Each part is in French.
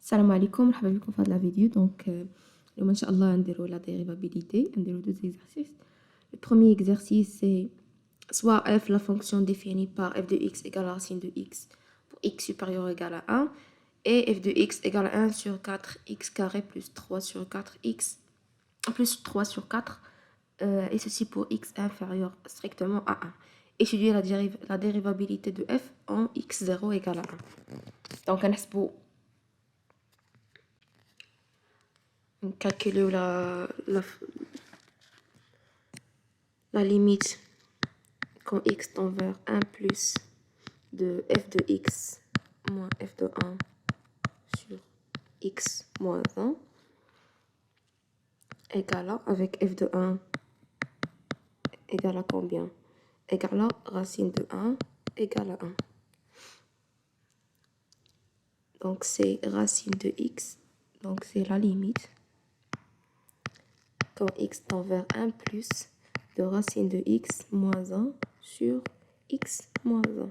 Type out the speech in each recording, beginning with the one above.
Salam alaikum, مرحبا بكم في هذه la vidéo. Donc, اليوم إن شاء الله نديرو la dérivabilité, نديرو deux exercices. Le premier exercice, c'est soit f, la fonction définie par f de x égale à racine de x pour x supérieur ou égal à 1, et f de x égale à 1 sur 4x carré plus 3 sur 4x plus 3 sur 4, et ceci pour x inférieur strictement à 1. Étudier la dérivabilité de f en x0 égale à 1. Donc, on a calculer la limite quand x tend vers 1 plus de f de x moins f de 1 sur x moins 1 égale à, avec f de 1 égale à combien? Égale à racine de 1 égale à 1. Donc c'est racine de x, donc c'est la limite quand x tend vers 1 plus de racine de x moins 1 sur x moins 1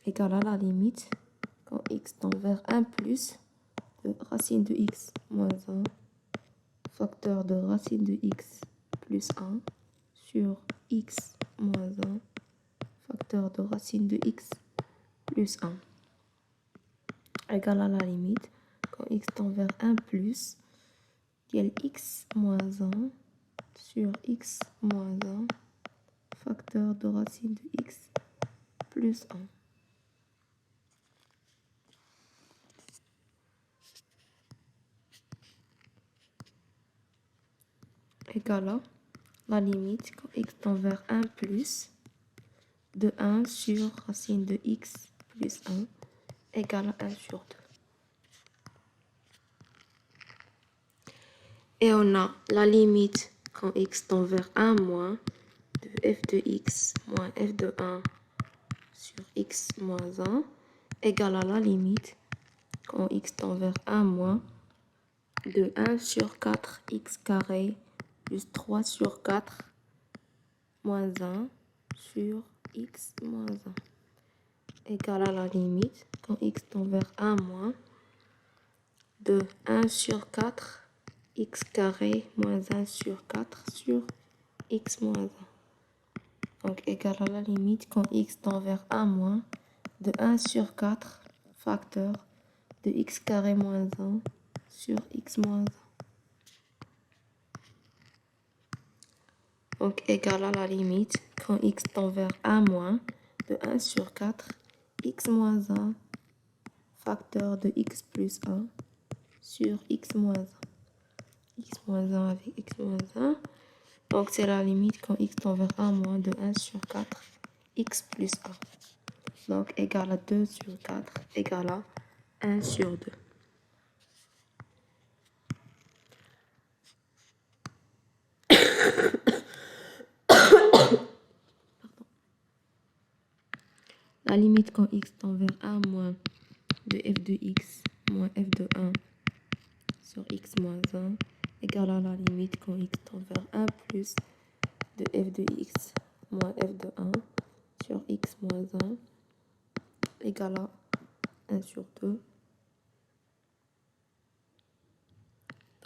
égale à la limite quand x tend vers 1 plus de racine de x moins 1 facteur de racine de x plus 1 sur x moins 1 facteur de racine de x plus 1 égale à la limite quand x tend vers 1 plus x moins 1 sur x moins 1 facteur de racine de x plus 1. Égale à la limite quand x tend vers 1 plus de 1 sur racine de x plus 1 égale à 1 sur 2. Et on a la limite quand x tend vers 1 moins de f de x moins f de 1 sur x moins 1 égale à la limite quand x tend vers 1 moins de 1 sur 4x carré plus 3 sur 4 moins 1 sur x moins 1 égale à la limite quand x tend vers 1 moins de 1 sur 4 x carré moins 1 sur 4 sur x moins 1. Donc égale à la limite quand x tend vers 1 moins de 1 sur 4 facteur de x carré moins 1 sur x moins 1. Donc égale à la limite quand x tend vers 1 moins de 1 sur 4 x moins 1 facteur de x plus 1 sur x moins 1. X moins 1 avec x moins 1. Donc c'est la limite quand x tend vers 1 moins de 1 sur 4 x plus 1. Donc égale à 2 sur 4 égale à 1 sur 2. La limite quand x tend vers 1 moins de f de x moins f de 1 sur x moins 1 égale à la limite quand x tend vers 1 plus de f de x moins f de 1 sur x moins 1 égale à 1 sur 2.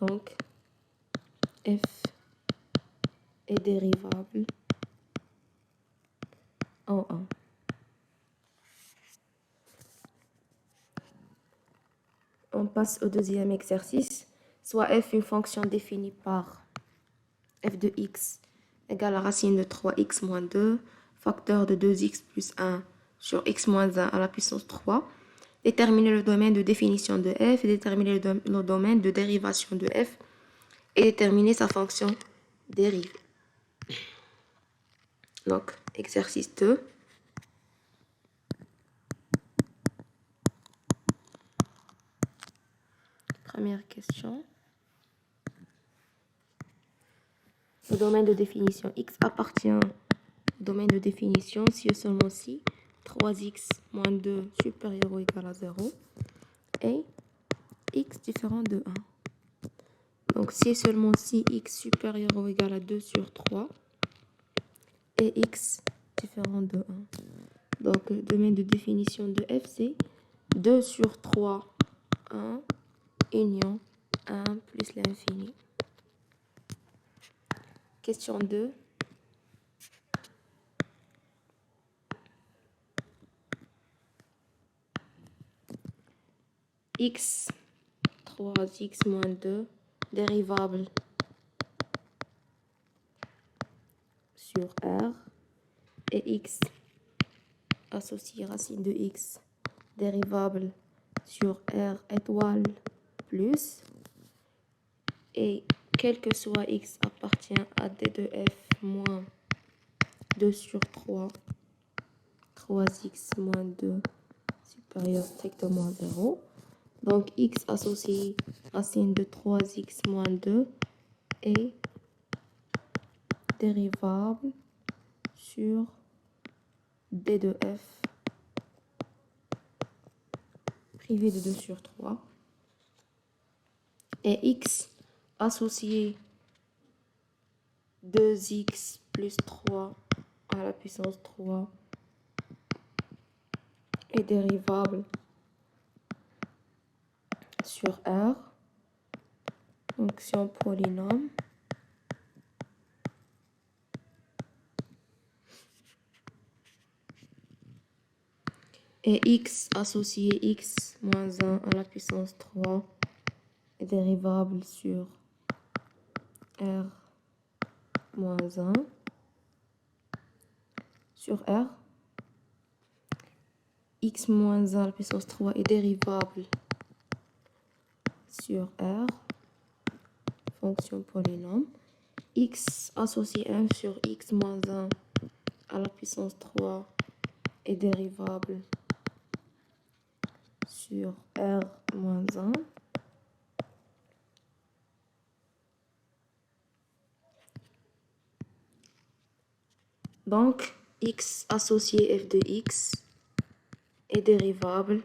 Donc f est dérivable en 1. On passe au deuxième exercice. Soit f une fonction définie par f de x égale à racine de 3x moins 2 facteur de 2x plus 1 sur x moins 1 à la puissance 3. Déterminer le domaine de définition de f et déterminer le domaine de dérivation de f et déterminer sa fonction dérivée. Donc, exercice 2. Première question. Le domaine de définition x appartient au domaine de définition si et seulement si 3x moins 2 supérieur ou égal à 0 et x différent de 1. Donc si et seulement si x supérieur ou égal à 2 sur 3 et x différent de 1. Donc le domaine de définition de f c'est 2 sur 3, 1, union 1 plus l'infini. Question 2. X, 3x moins 2, dérivable sur R, et x associé racine de x, dérivable sur R étoile plus, et quel que soit x appartient à d de f moins 2 sur 3, 3x moins 2 supérieur strictement à 0. Donc x associé racine de 3x moins 2 est dérivable sur d de f privé de 2 sur 3. Et x associé 2x plus 3 à la puissance 3 est dérivable sur R, fonction polynôme. Et x associé x moins 1 à la puissance 3 est dérivable sur R moins 1 sur R. X moins 1 à la puissance 3 est dérivable sur R, fonction polynôme. X associé 1 sur x moins 1 à la puissance 3 est dérivable sur R moins 1. Donc, x associé f de x est dérivable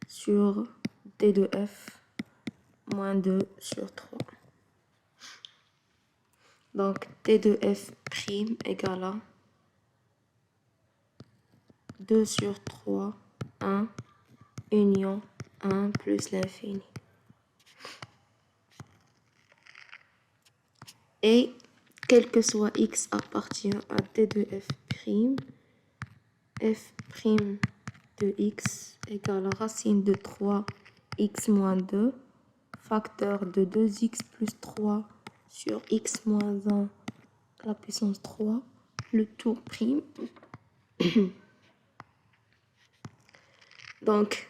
sur d de f moins 2 sur 3. Donc, d de f prime égale à 2 sur 3, 1, union 1 plus l'infini. Et quel que soit x appartient à d de f prime de x égale à racine de 3x moins 2, facteur de 2x plus 3 sur x moins 1 à la puissance 3, le tout prime. Donc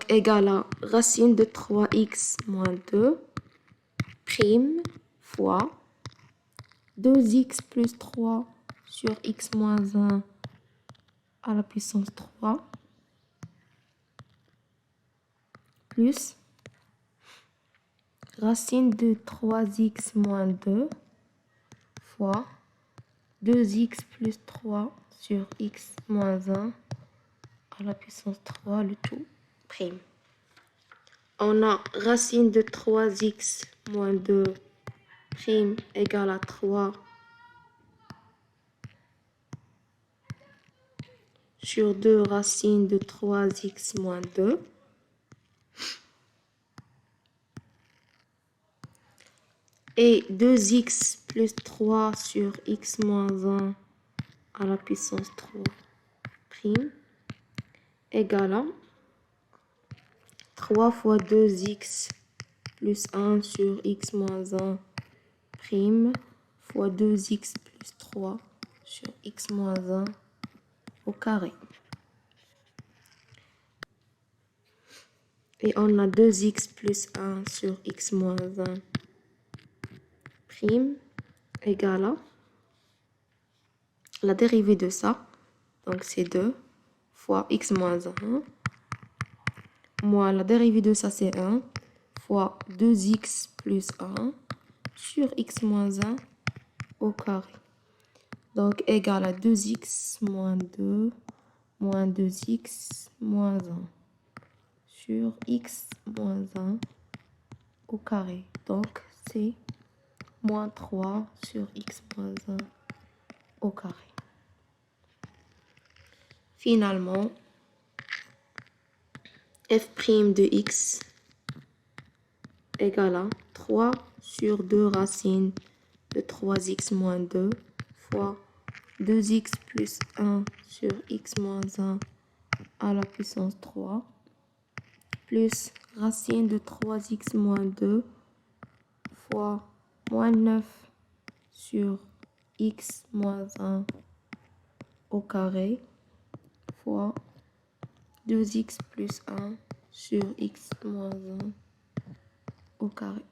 égal à racine de 3x moins 2 prime fois 2x plus 3 sur x moins 1 à la puissance 3 plus racine de 3x moins 2 fois 2x plus 3 sur x moins 1 à la puissance 3, le tout prime. On a racine de 3x moins 2 prime égale à 3 sur 2 racine de 3x moins 2. Et 2x plus 3 sur x moins 1 à la puissance 3 prime égale à 3 fois 2x plus 1 sur x moins 1 prime fois 2x plus 3 sur x moins 1 au carré. Et on a 2x plus 1 sur x moins 1 prime égale à la dérivée de ça, donc c'est 2 fois x moins 1, moins la dérivée de ça c'est 1, fois 2x plus 1 sur x moins 1 au carré. Donc égal à 2x moins 2 moins 2x moins 1 sur x moins 1 au carré. Donc c'est moins 3 sur x moins 1 au carré. Finalement, f' de x égale à 3 sur 2 racines de 3x moins 2 fois 2x plus 1 sur x moins 1 à la puissance 3 plus racine de 3x moins 2 fois moins 9 sur x moins 1 au carré fois 2x plus 1 sur x moins 1 au carré.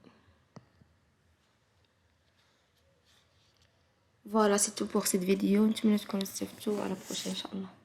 Voilà, c'est tout pour cette vidéo. À la prochaine, Inch'Allah.